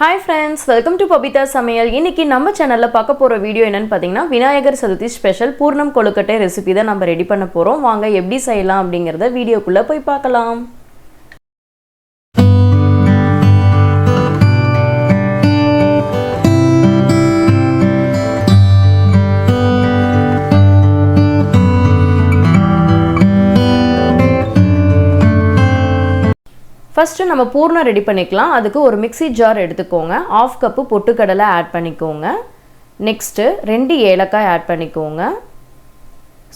Hi friends, welcome to Pabeetha Samayal. இன்னைக்கு நம்ம சேனல்ல பார்க்க போற வீடியோ என்னன்னு பாத்தீங்கன்னா விநாயகர் சதுர்த்தி ஸ்பெஷல் பூர்ணம் கொழுக்கட்டை ரெசிபி தான் நம்ம ரெடி பண்ண போறோம். வாங்க எப்படி செய்யலாம் அப்படிங்கறத வீடியோக்குள்ள போய் பார்க்கலாம். ஃபர்ஸ்ட் நம்ம பூர்ணம் ரெடி பண்ணிக்கலாம். அதுக்கு ஒரு மிக்ஸி ஜார் எடுத்துக்கோங்க. 1/2 கப் பொட்டுக்கடலை ஆட் பண்ணிக்கோங்க. நெக்ஸ்ட் 2 ஏலக்காய் ஆட் பண்ணிக்கோங்க.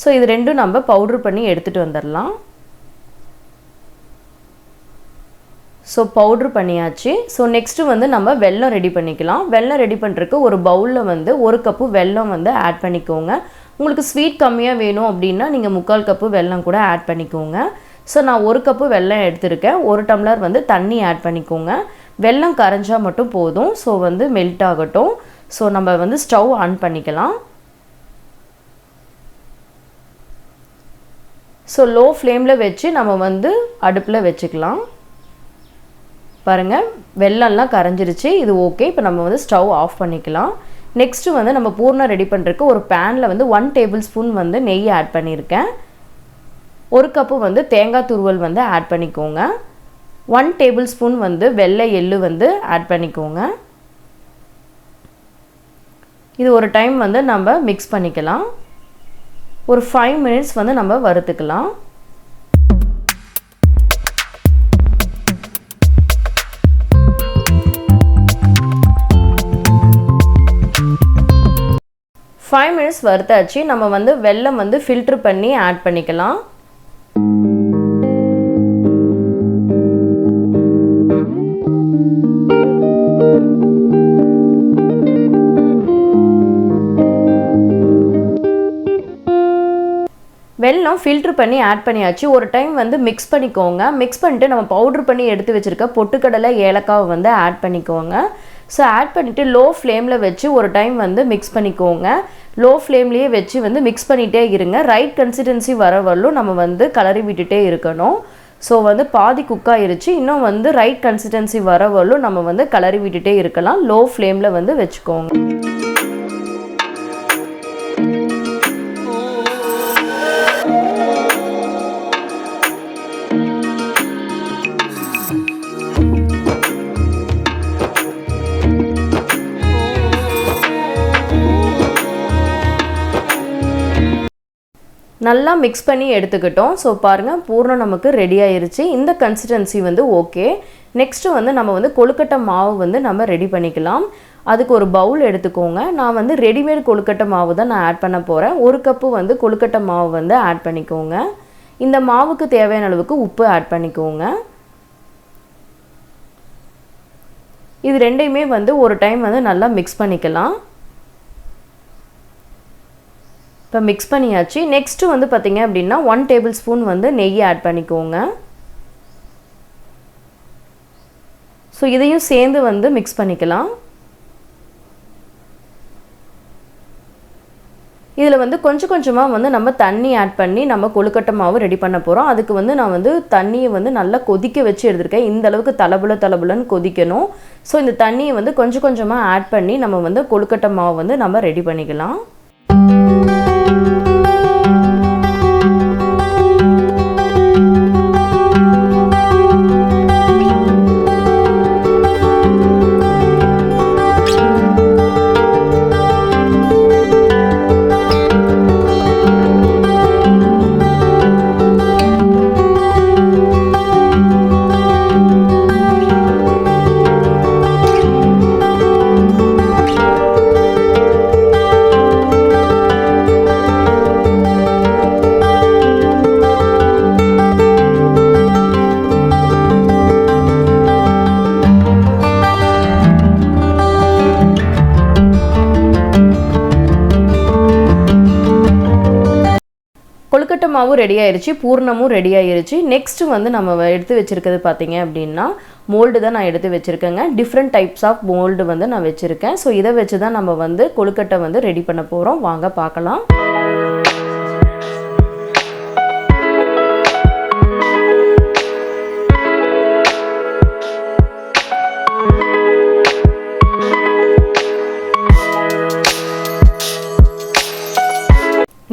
ஸோ இது ரெண்டும் நம்ம பவுடர் பண்ணி எடுத்துட்டு வந்துடலாம். ஸோ பவுடர் பண்ணியாச்சு. ஸோ நெக்ஸ்ட் நம்ம வெல்லம் ரெடி பண்ணிக்கலாம். வெல்லம் ரெடி பண்ணுறதுக்கு ஒரு பவுலில் 1 கப்பு வெல்லம் ஆட் பண்ணிக்கோங்க. உங்களுக்கு ஸ்வீட் கம்மியாக வேணும் அப்படின்னா நீங்கள் 3/4 கப்பு வெல்லம் கூட ஆட் பண்ணிக்கோங்க. ஸோ நான் 1 கப்பு வெல்லம் எடுத்திருக்கேன். 1 டம்ளர் தண்ணி ஆட் பண்ணிக்கோங்க. வெல்லம் கரைஞ்சால் மட்டும் போதும். ஸோ மெல்ட் ஆகட்டும். ஸோ நம்ம ஸ்டவ் ஆன் பண்ணிக்கலாம். ஸோ லோ ஃப்ளேமில் வச்சு நம்ம அடுப்பில் வச்சுக்கலாம். பாருங்கள், வெல்லம்லாம் கரைஞ்சிருச்சு. இது ஓகே. இப்போ நம்ம ஸ்டவ் ஆஃப் பண்ணிக்கலாம். நெக்ஸ்ட்டு நம்ம பூர்ணம் ரெடி பண்ணுறதுக்கு ஒரு பேனில் 1 டேபிள் ஸ்பூன் நெய் ஆட் பண்ணியிருக்கேன். 1 கப்பு தேங்காய் துருவல் ஆட் பண்ணிக்கோங்க. 1 டேபிள் ஸ்பூன் வெள்ளை எள்ளு ஆட் பண்ணிக்கோங்க. இது ஒரு டைம் நம்ம மிக்ஸ் பண்ணிக்கலாம். ஒரு 5 மினிட்ஸ் நம்ம வறுத்துக்கலாம். ஃபைவ் மினிட்ஸ் வறுத்தாச்சு. நம்ம வெல்லம் ஃபில்ட்ரு பண்ணி ஆட் பண்ணிக்கலாம். வெல்லம் ஃபில்ட்ரு பண்ணி ஆட் பண்ணியாச்சு. ஒரு டைம் மிக்ஸ் பண்ணிக்கோங்க. மிக்ஸ் பண்ணிட்டு நம்ம பவுட்ரு பண்ணி எடுத்து வச்சுருக்க பொட்டுக்கடலை ஏலக்காவை ஆட் பண்ணிக்கோங்க. ஸோ ஆட் பண்ணிவிட்டு லோ ஃப்ளேமில் வச்சு ஒரு டைம் மிக்ஸ் பண்ணிக்கோங்க. லோ ஃப்ளேம்லேயே வச்சு மிக்ஸ் பண்ணிகிட்டே இருங்க. ரைட் கன்சிஸ்டன்சி வர வரலும் நம்ம கலரி விட்டுட்டே இருக்கணும். ஸோ பாதி குக் ஆயிருச்சு. இன்னும் ரைட் கன்சிஸ்டன்சி வர வரலும் நம்ம கலரி விட்டுட்டே இருக்கலாம். லோ ஃப்ளேமில் வச்சுக்கோங்க. நல்லா மிக்ஸ் பண்ணி எடுத்துக்கிட்டோம். ஸோ பாருங்கள், பூர்ணம் நமக்கு ரெடி ஆயிருச்சு. இந்த கன்சிஸ்டன்சி ஓகே. நெக்ஸ்ட்டு நம்ம கொழுக்கட்டை மாவு நம்ம ரெடி பண்ணிக்கலாம். அதுக்கு ஒரு பவுல் எடுத்துக்கோங்க. நான் ரெடிமேட் கொழுக்கட்டை மாவு தான் நான் ஆட் பண்ண போகிறேன். 1 கப்பு கொழுக்கட்டை மாவு ஆட் பண்ணிக்கோங்க. இந்த மாவுக்கு தேவையான அளவுக்கு உப்பு ஆட் பண்ணிக்கோங்க. இது ரெண்டையுமே ஒரு டைம் நல்லா மிக்ஸ் பண்ணிக்கலாம். இப்போ மிக்ஸ் பண்ணியாச்சு. நெக்ஸ்ட்டு பார்த்திங்க அப்படின்னா 1 டேபிள் ஸ்பூன் நெய் ஆட் பண்ணிக்கோங்க. ஸோ இதையும் சேர்ந்து மிக்ஸ் பண்ணிக்கலாம். இதில் கொஞ்சம் கொஞ்சமாக நம்ம தண்ணி ஆட் பண்ணி நம்ம கொழுக்கட்டை மாவு ரெடி பண்ண போகிறோம். அதுக்கு நான் தண்ணியை நல்லா கொதிக்க வச்சு எடுத்துருக்கேன். இந்த அளவுக்கு தளபுலன்னு கொதிக்கணும். ஸோ இந்த தண்ணியை கொஞ்சம் கொஞ்சமாக ஆட் பண்ணி நம்ம கொழுக்கட்டை மாவு நம்ம ரெடி பண்ணிக்கலாம். கொழுக்கட்டை மாவு ரெடி ஆயிருச்சு. பூர்ணமும் ரெடி ஆயிருச்சு. நெக்ஸ்ட்டு நம்ம எடுத்து வச்சுருக்கிறது பார்த்திங்க அப்படின்னா மோல்டு தான் நான் எடுத்து வச்சுருக்கேங்க. டிஃப்ரெண்ட் டைப்ஸ் ஆஃப் மோல்டு நான் வச்சுருக்கேன். ஸோ இதை வச்சு தான் நம்ம கொழுக்கட்டை ரெடி பண்ண போகிறோம். வாங்க பார்க்கலாம்.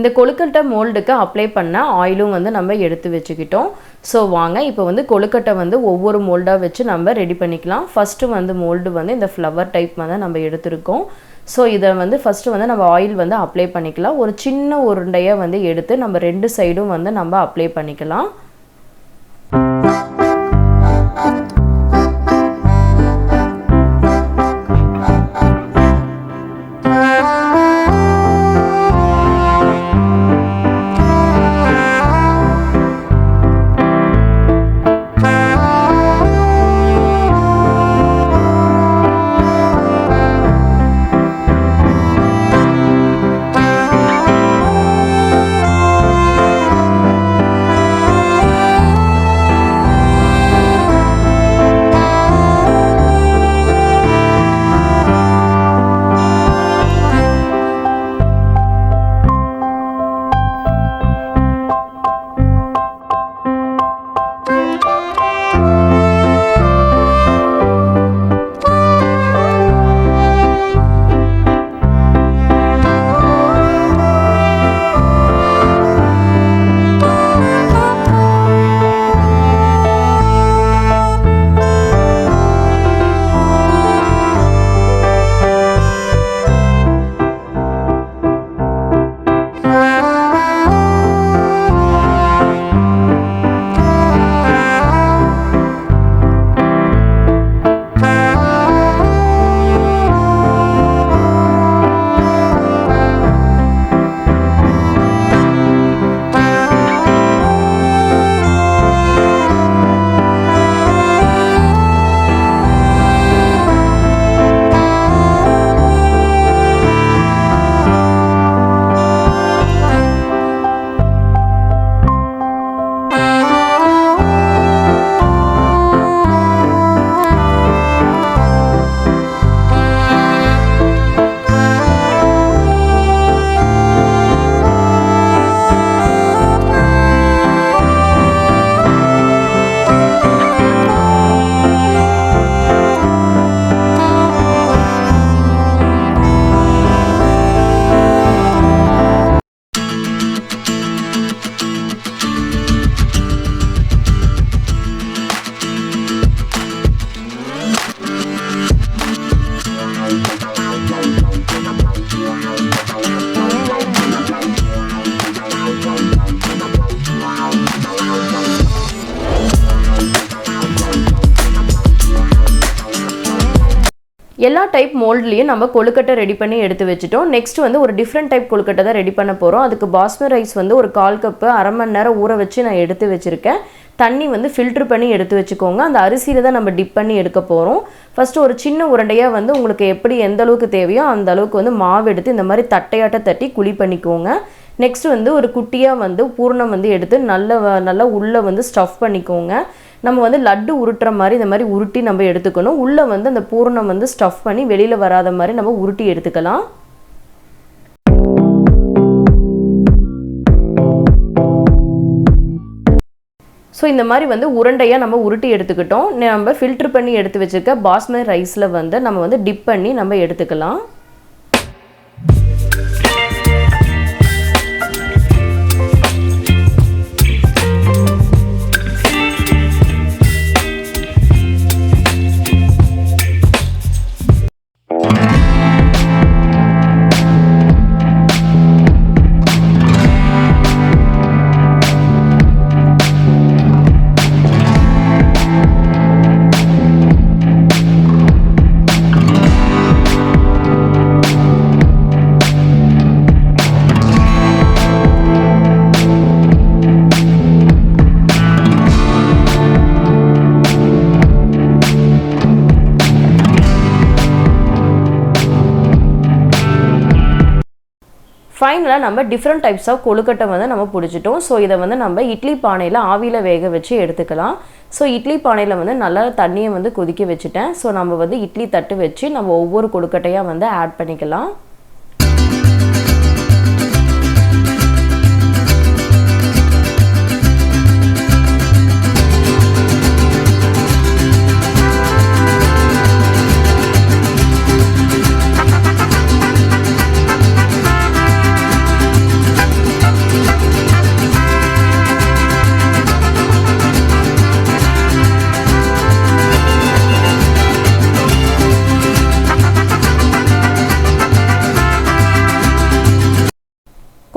இந்த கொழுக்கட்டை மோல்டுக்கு அப்ளை பண்ண ஆயிலும் வந்து நம்ம எடுத்து வச்சுக்கிட்டோம். ஸோ வாங்க இப்போ வந்து கொழுக்கட்டை வந்து ஒவ்வொரு மோல்டாக வச்சு நம்ம ரெடி பண்ணிக்கலாம். ஃபஸ்ட்டு வந்து மோல்டு வந்து இந்த ஃப்ளவர் டைப் வந்து நம்ம எடுத்துருக்கோம். ஸோ இதை வந்து ஃபஸ்ட்டு வந்து நம்ம ஆயில் வந்து அப்ளை பண்ணிக்கலாம். ஒரு சின்ன உருண்டையை வந்து எடுத்து நம்ம 2 சைடும் வந்து நம்ம அப்ளை பண்ணிக்கலாம். எல்லா டைப் மோல்ட்லேயும் நம்ம கொழுக்கட்டை ரெடி பண்ணி எடுத்து வச்சுட்டோம். நெக்ஸ்ட் வந்து ஒரு டிஃப்ரெண்ட் டைப் கொழுக்கட்டை தான் ரெடி பண்ண போகிறோம். அதுக்கு பாஸ்மதி ரைஸ் வந்து ஒரு 1/4 கப்பு 1/2 மணி நேரம் ஊற வச்சு நான் எடுத்து வச்சுருக்கேன். தண்ணி வந்து ஃபில்ட்ரு பண்ணி எடுத்து வச்சுக்கோங்க. அந்த அரிசியில் தான் நம்ம டிப் பண்ணி எடுக்க போகிறோம். ஃபஸ்ட்டு ஒரு சின்ன உருண்டையாக வந்து உங்களுக்கு எப்படி எந்த அளவுக்கு தேவையோ அந்த அளவுக்கு வந்து மாவு எடுத்து இந்த மாதிரி தட்டையாட்ட தட்டி குழி பண்ணிக்கோங்க. நெக்ஸ்ட் வந்து ஒரு குட்டியாக வந்து பூரணம் வந்து எடுத்து நல்லா உள்ளே வந்து ஸ்டஃப் பண்ணிக்கோங்க. நம்ம வந்து லட்டு உருட்டுற மாதிரி இந்த மாதிரி உருட்டி நம்ம எடுத்துக்கணும். உள்ளே வந்து அந்த பூரணம் வந்து ஸ்டஃப் பண்ணி வெளியில் வராத மாதிரி நம்ம உருட்டி எடுத்துக்கலாம். ஸோ இந்த மாதிரி வந்து உருண்டையாக நம்ம உருட்டி எடுத்துக்கிட்டோம். நம்ம ஃபில்ட்ரு பண்ணி எடுத்து வச்சுருக்க பாஸ்மதி ரைஸில் வந்து நம்ம வந்து டிப் பண்ணி நம்ம எடுத்துக்கலாம். ஃபைனலாக நம்ம டிஃப்ரெண்ட் டைப்ஸ் ஆஃப் கொழுக்கட்டை வந்து நம்ம பிடிச்சிட்டோம். ஸோ இதை வந்து நம்ம இட்லி பானையில் ஆவியில் வேக வச்சு எடுத்துக்கலாம். ஸோ இட்லி பானையில் வந்து நல்லா தண்ணியை வந்து கொதிக்க வச்சுட்டேன். ஸோ நம்ம வந்து இட்லி தட்டு வச்சு நம்ம ஒவ்வொரு கொழுக்கட்டையாக வந்து ஆட் பண்ணிக்கலாம்.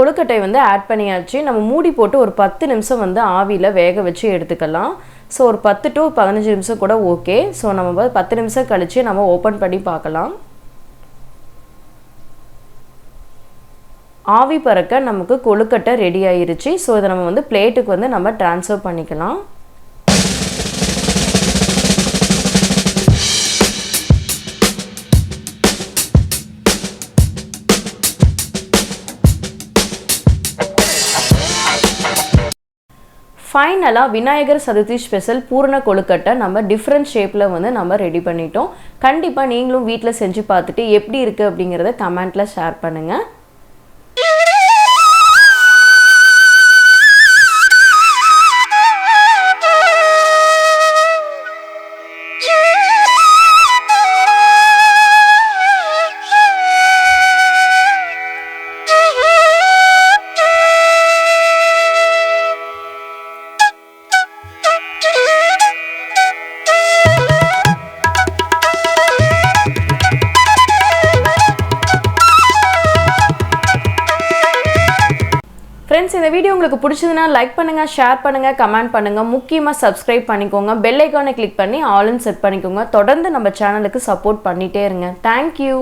கொழுக்கட்டை வந்து ஆட் பண்ணியாச்சு. நம்ம மூடி போட்டு ஒரு 10 நிமிஷம் வந்து ஆவியில் வேக வச்சு எடுத்துக்கலாம். ஸோ ஒரு 10 to 15 நிமிஷம் கூட ஓகே. ஸோ நம்ம 10 நிமிஷம் கழித்து நம்ம ஓப்பன் பண்ணி பார்க்கலாம். ஆவி பறக்க நமக்கு கொழுக்கட்டை ரெடி ஆயிருச்சு. ஸோ இதை நம்ம வந்து பிளேட்டுக்கு வந்து நம்ம ட்ரான்ஸ்ஃபர் பண்ணிக்கலாம். ஃபைனலாக விநாயகர் சதுர்த்தி ஸ்பெஷல் பூரண கொழுக்கட்டை நம்ம டிஃப்ரெண்ட் ஷேப்பில் வந்து நம்ம ரெடி பண்ணிட்டோம். கண்டிப்பாக நீங்களும் வீட்டில் செஞ்சு பார்த்துட்டு எப்படி இருக்குது அப்படிங்கிறத கமெண்ட்டில் ஷேர் பண்ணுங்கள். ஃப்ரெண்ட்ஸ், இந்த வீடியோ உங்களுக்கு பிடிச்சதுன்னா லைக் பண்ணுங்கள், ஷேர் பண்ணுங்கள், கமெண்ட் பண்ணுங்கள். முக்கியமாக சப்ஸ்கிரைப் பண்ணிக்கோங்க. பெல் ஐக்கானை கிளிக் பண்ணி ஆல்னு செட் பண்ணிக்கோங்க. தொடர்ந்து நம்ம சேனலுக்கு சப்போர்ட் பண்ணிகிட்டே இருங்க. தேங்க்யூ.